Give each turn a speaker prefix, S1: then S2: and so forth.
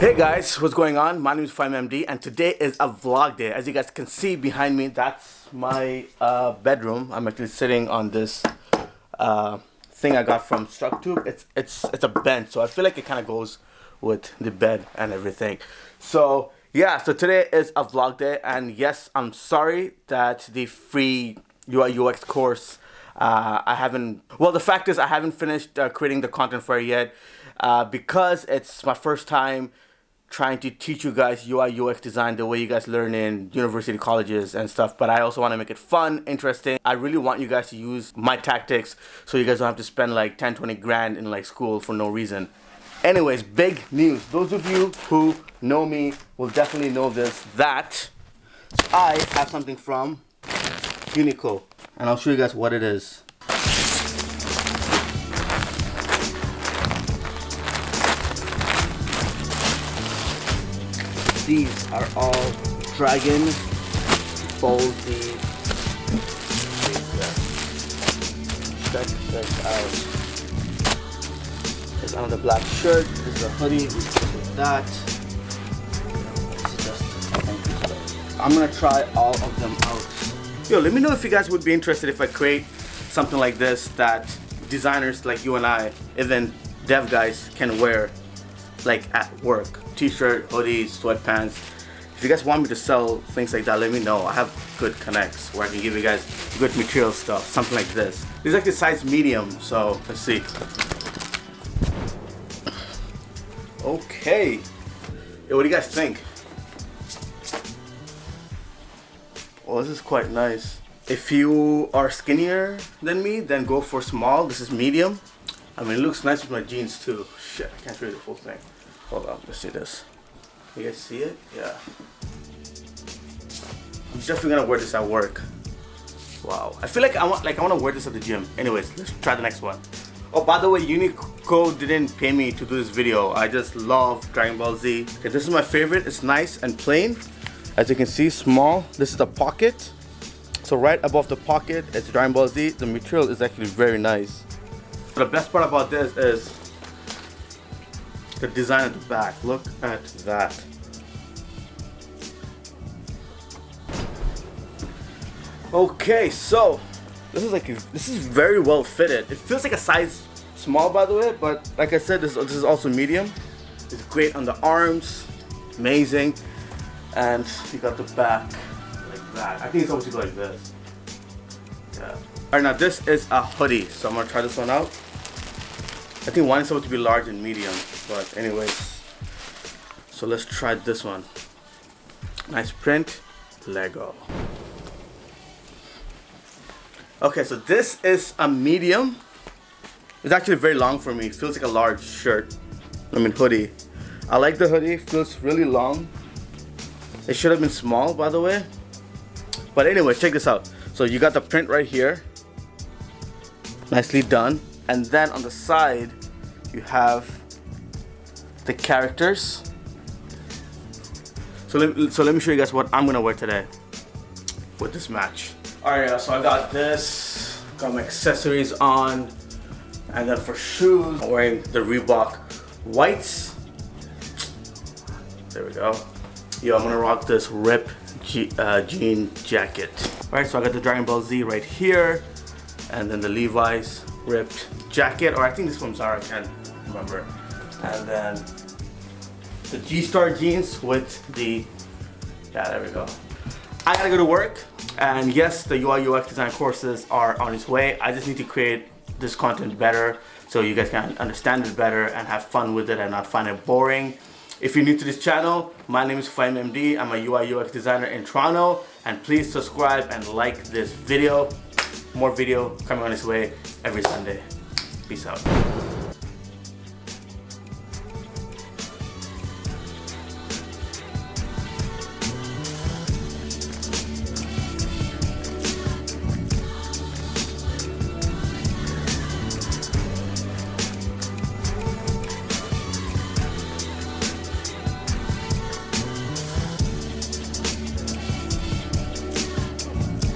S1: Hey guys, what's going on? My name is MD and today is a vlog day. As you guys can see behind me, that's my bedroom. I'm actually sitting on this thing I got from StruckTube. It's a bench, so I feel like it kind of goes with the bed and everything. So yeah, so today is a vlog day, and yes, I'm sorry that the free UI UX course the fact is I haven't finished creating the content for it yet because it's my first time trying to teach you guys UI UX design the way you guys learn in university colleges and stuff, but I also want to make it fun, interesting. I really want you guys to use my tactics so you guys don't have to spend like 10-20 grand in like school for no reason. Anyways, big news. Those of you who know me will definitely know this, that I have something from Uniqlo, and I'll show you guys what it is. These are all Dragonball Z. Check this out. It's on the black shirt. This is a hoodie. With that. I'm gonna try all of them out. Yo, let me know if you guys would be interested if I create something like this that designers like you and I, even dev guys, can wear like at work. T-shirt, hoodies, sweatpants. If you guys want me to sell things like that, let me know. I have good connects where I can give you guys good material stuff, something like this. This is like the size medium, so let's see. Okay. Yo, what do you guys think? Well, this is quite nice. If you are skinnier than me, then go for small. This is medium. I mean, it looks nice with my jeans too. Shit, I can't show you the full thing. Hold on, let's see this. You guys see it? Yeah. I'm definitely gonna wear this at work. Wow. I feel like I want to wear this at the gym. Anyways, let's try the next one. Oh, by the way, Uniqlo didn't pay me to do this video. I just love Dragonball Z. Okay, this is my favorite. It's nice and plain. As you can see, small. This is the pocket. So right above the pocket, it's Dragonball Z. The material is actually very nice. The best part about this is the design at the back. Look at that. Okay, so this is very well fitted. It feels like a size small, by the way, but like I said, this is also medium. It's great on the arms, amazing, and you got the back like that. I think it's supposed to go like this. Yeah. All right, now this is a hoodie, so I'm gonna try this one out. I think one is supposed to be large and medium, but anyways. So let's try this one. Nice print, Lego. Okay, so this is a medium. It's actually very long for me. It feels like a large shirt. I mean hoodie. I like the hoodie, it feels really long. It should have been small, by the way. But anyway, check this out. So you got the print right here. Nicely done. And then on the side, you have the characters. So let me show you guys what I'm gonna wear today with this match. All right, so I got this, got my accessories on, and then for shoes, I'm wearing the Reebok whites. There we go. Yo, I'm gonna rock this rip jean jacket. All right, so I got the Dragonball Z right here, and then the Levi's ripped jacket, or I think this one's Zara, I can't remember. And then the G-Star jeans with the, yeah, there we go. I gotta go to work, and yes, the UI UX design courses are on its way. I just need to create this content better so you guys can understand it better and have fun with it and not find it boring. If you're new to this channel, my name is MD. I'm a UI UX designer in Toronto, and please subscribe and like this video. More video coming on its way every Sunday. Peace out.